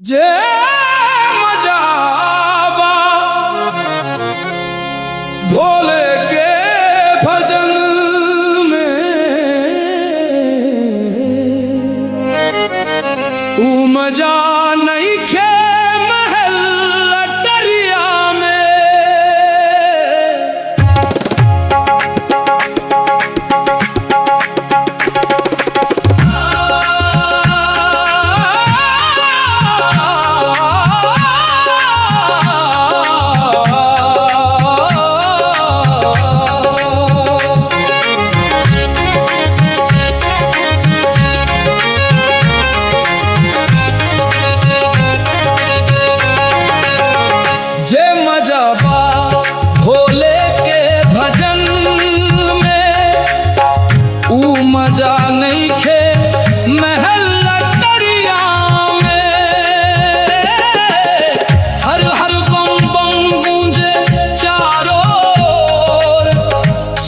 जे मजाबा भोले के भजन में ऊ मजा नहीं खे महल अटरिया में। जे मजाबा भोले के भजन में ऊ मजा नहीं खे महल अटरिया में। हर हर बम बम गूंजे चारों ओर,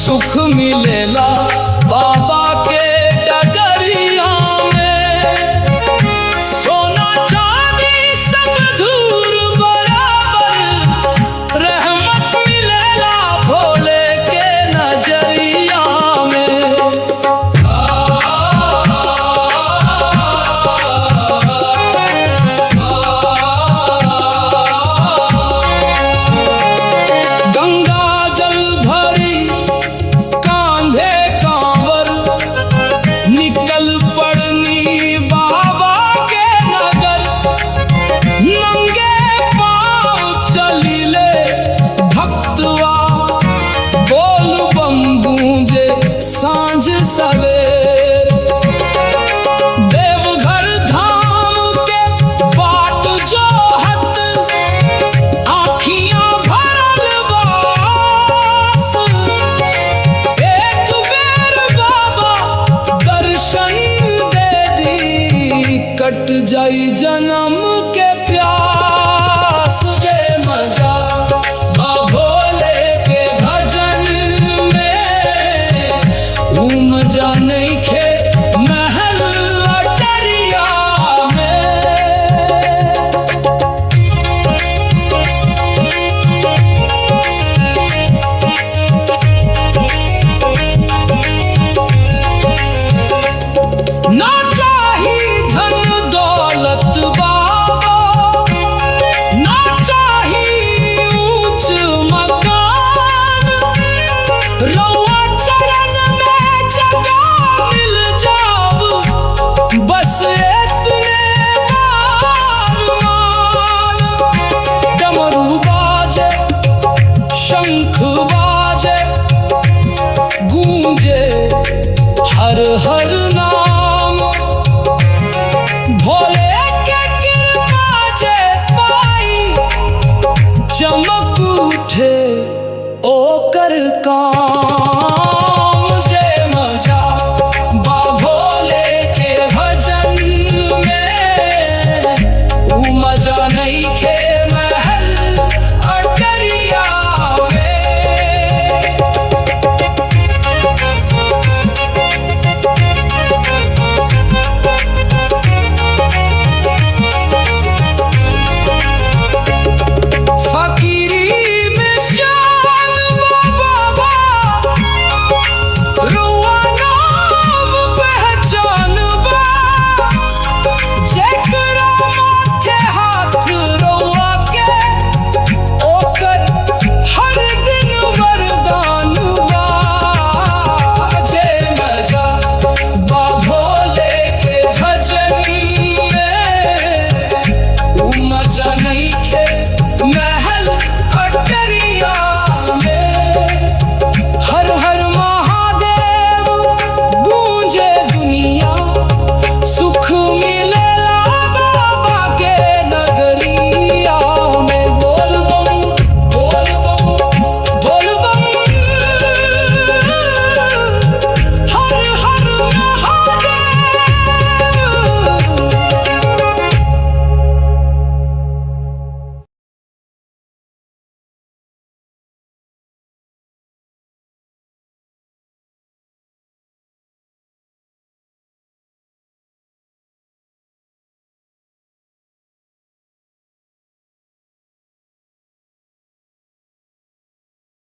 सुख मिलेला बाबा के डगरिया में। सोना चांदी सब धूर बराबर, रहमत मिलेला भोले के नजरिया में। गंगा जल भरी कांधे कांवर, निकल पड़नी बाबा के नगर। नंगे पाँव चलिले भक्तवा, बोल बम गूंजे सांझ सवेर। देवघर धाम के बाट जोहत, आँखियाँ भरल बास। एक बेर बाबा दर्शन दे दी, कट जाई जन्म के